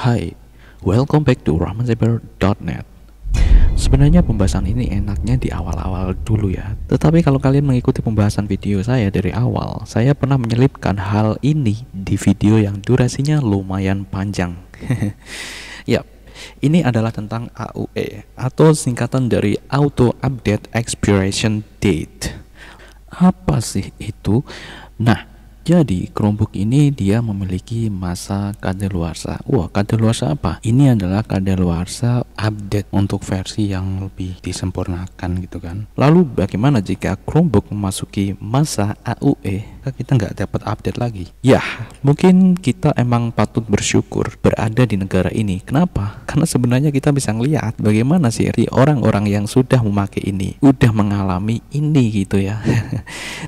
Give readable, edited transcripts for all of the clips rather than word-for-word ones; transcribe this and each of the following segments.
Hai, welcome back to rahmansaber.net. Sebenarnya pembahasan ini enaknya di awal-awal dulu ya. Tetapi kalau kalian mengikuti pembahasan video saya dari awal, saya pernah menyelipkan hal ini di video yang durasinya lumayan panjang. Yap, ini adalah tentang AUE atau singkatan dari Auto Update Expiration Date. Apa sih itu? Nah, jadi Chromebook ini dia memiliki masa kadaluarsa. Wah, kadaluarsa apa? Ini adalah kadaluarsa update untuk versi yang lebih disempurnakan gitu kan. Lalu bagaimana jika Chromebook memasuki masa AUE? Kita nggak dapat update lagi. Ya, mungkin kita emang patut bersyukur berada di negara ini. Kenapa? Karena sebenarnya kita bisa ngelihat bagaimana sih orang-orang yang sudah memakai ini, udah mengalami ini gitu ya.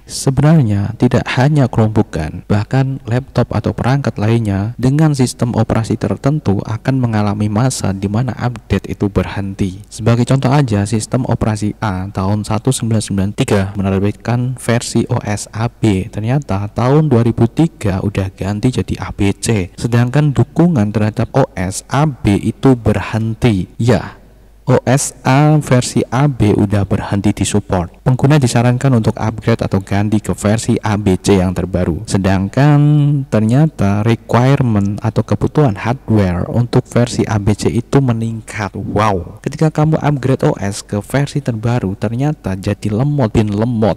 Sebenarnya tidak hanya Chromebook kan, bahkan laptop atau perangkat lainnya dengan sistem operasi tertentu akan mengalami masa di mana update itu berhenti. Sebagai contoh aja, sistem operasi A tahun 1993 menerbitkan versi OS AB. Ternyata tahun 2003 udah ganti jadi ABC. Sedangkan dukungan terhadap OS AB itu berhenti. Ya, OS A versi AB udah berhenti disupport. Pengguna disarankan untuk upgrade atau ganti ke versi ABC yang terbaru. Sedangkan ternyata requirement atau kebutuhan hardware untuk versi ABC itu meningkat. Wow, ketika kamu upgrade OS ke versi terbaru ternyata jadi lemot.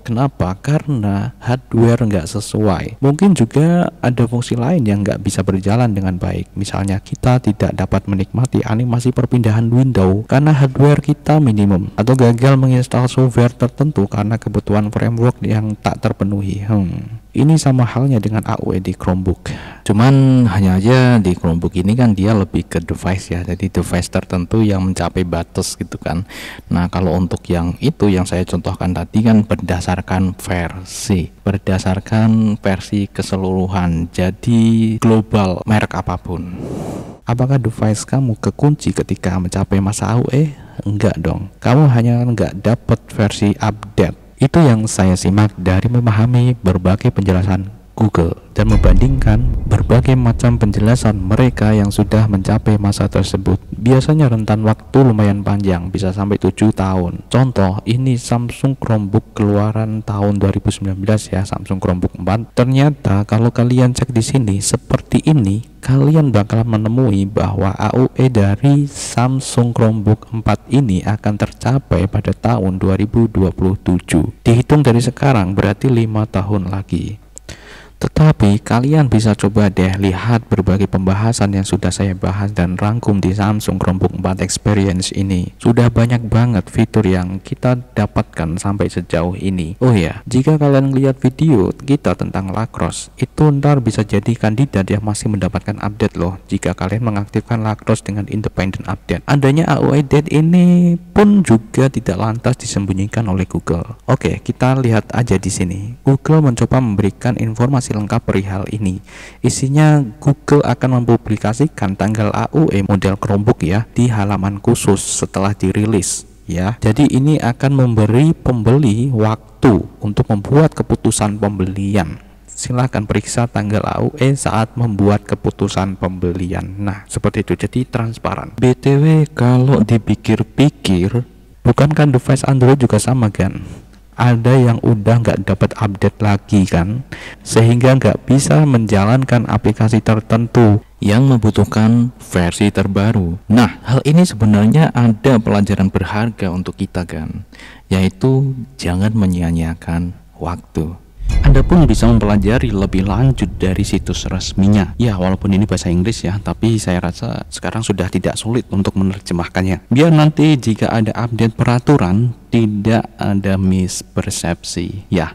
Kenapa? Karena hardware nggak sesuai. Mungkin juga ada fungsi lain yang nggak bisa berjalan dengan baik. Misalnya kita tidak dapat menikmati animasi perpindahan window karena hardware kita minimum, atau gagal menginstal software tertentu karena kebutuhan framework yang tak terpenuhi. Ini sama halnya dengan AUE di Chromebook. Cuman hanya aja di Chromebook ini kan dia lebih ke device ya, jadi device tertentu yang mencapai batas gitu kan. Nah, kalau untuk yang itu yang saya contohkan tadi kan berdasarkan versi keseluruhan, jadi global, merek apapun. Apakah device kamu kekunci ketika mencapai masa AUE? Enggak dong, kamu hanya nggak dapat versi update. Itu yang saya simak dari memahami berbagai penjelasan Google dan membandingkan berbagai macam penjelasan mereka yang sudah mencapai masa tersebut. Biasanya rentan waktu lumayan panjang, bisa sampai 7 tahun. Contoh, ini Samsung Chromebook keluaran tahun 2019 ya, Samsung Chromebook 4. Ternyata kalau kalian cek di sini seperti ini, kalian bakal menemui bahwa AUE dari Samsung Chromebook 4 ini akan tercapai pada tahun 2027. Dihitung dari sekarang berarti 5 tahun lagi. Tetapi kalian bisa coba deh lihat berbagai pembahasan yang sudah saya bahas dan rangkum di Samsung Chromebook 4 Experience ini. Sudah banyak banget fitur yang kita dapatkan sampai sejauh ini. Oh ya, jika kalian lihat video kita tentang Lacrosse, itu ntar bisa jadi kandidat yang masih mendapatkan update loh jika kalian mengaktifkan Lacrosse dengan independent update. Adanya AUE date ini pun juga tidak lantas disembunyikan oleh Google. Oke, kita lihat aja di sini. Google mencoba memberikan informasi lengkap perihal ini. Isinya Google akan mempublikasikan tanggal AUE model Chromebook ya di halaman khusus setelah dirilis ya. Jadi ini akan memberi pembeli waktu untuk membuat keputusan pembelian. Silahkan periksa tanggal AUE saat membuat keputusan pembelian. Nah, seperti itu, jadi transparan. BTW, kalau dipikir-pikir, bukankah device Android juga sama kan? Ada yang udah nggak dapat update lagi kan, sehingga nggak bisa menjalankan aplikasi tertentu yang membutuhkan versi terbaru. Nah, hal ini sebenarnya ada pelajaran berharga untuk kita kan, yaitu jangan menyia-nyiakan waktu. Anda pun bisa mempelajari lebih lanjut dari situs resminya. Ya, walaupun ini bahasa Inggris ya, tapi saya rasa sekarang sudah tidak sulit untuk menerjemahkannya. Biar nanti jika ada update peraturan, tidak ada mispersepsi. Ya,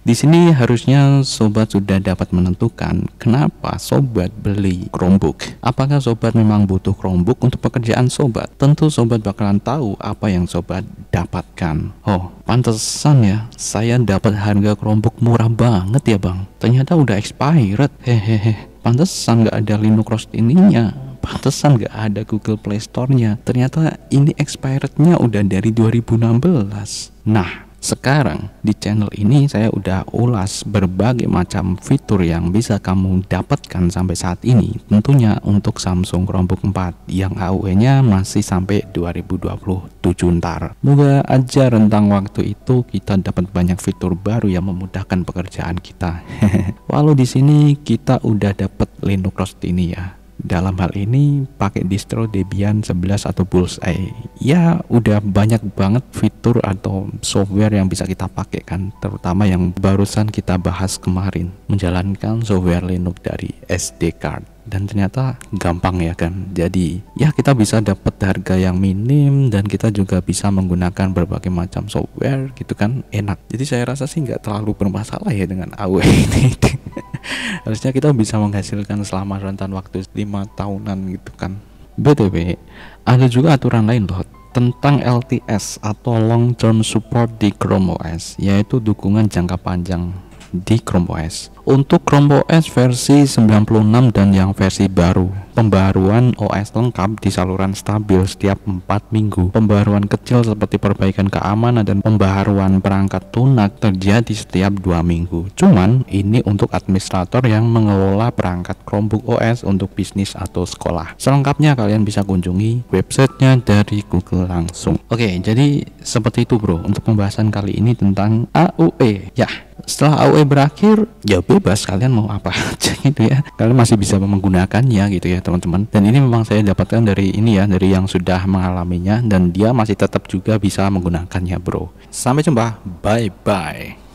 di sini harusnya sobat sudah dapat menentukan kenapa sobat beli Chromebook. Apakah sobat memang butuh Chromebook untuk pekerjaan sobat? Tentu sobat bakalan tahu apa yang sobat dapatkan. Oh, pantesan ya saya dapat harga Chromebook murah banget ya bang. Ternyata udah expired. Hehehe. Pantesan nggak ada Linux ROS ininya. Pantesan nggak ada Google Play Store-nya. Ternyata ini expirednya udah dari 2016. Nah, Sekarang di channel ini saya udah ulas berbagai macam fitur yang bisa kamu dapatkan sampai saat ini, tentunya untuk Samsung Chromebook 4 yang AUE-nya masih sampai 2027 ntar. Moga aja rentang waktu itu kita dapat banyak fitur baru yang memudahkan pekerjaan kita. Walau di sini kita udah dapat Linux Mint ini ya. Dalam hal ini pakai distro Debian 11 atau Bullseye. Ya udah banyak banget fitur atau software yang bisa kita pakai kan, terutama yang barusan kita bahas kemarin, menjalankan software Linux dari SD card. Dan ternyata gampang ya kan. Jadi ya kita bisa dapat harga yang minim dan kita juga bisa menggunakan berbagai macam software gitu kan, enak. Jadi saya rasa sih nggak terlalu bermasalah ya dengan AUE ini. Harusnya kita bisa menghasilkan selama rentan waktu 5 tahunan gitu kan. BTW ada juga aturan lain loh tentang LTS atau Long Term Support di Chrome OS, yaitu dukungan jangka panjang di Chrome OS. Untuk Chrome OS versi 96 dan yang versi baru, pembaruan OS lengkap di saluran stabil setiap 4 minggu. Pembaruan kecil seperti perbaikan keamanan dan pembaruan perangkat lunak terjadi setiap 2 minggu. Cuman ini untuk administrator yang mengelola perangkat Chromebook OS untuk bisnis atau sekolah. Selengkapnya kalian bisa kunjungi websitenya dari Google langsung. Oke, jadi seperti itu bro untuk pembahasan kali ini tentang AUE. Ya, setelah AUE berakhir ya bebas kalian mau apa aja gitu ya, kalian masih bisa menggunakannya gitu ya teman-teman. Dan ini memang saya dapatkan dari ini ya, dari yang sudah mengalaminya, dan dia masih tetap juga bisa menggunakannya bro. Sampai jumpa, bye bye.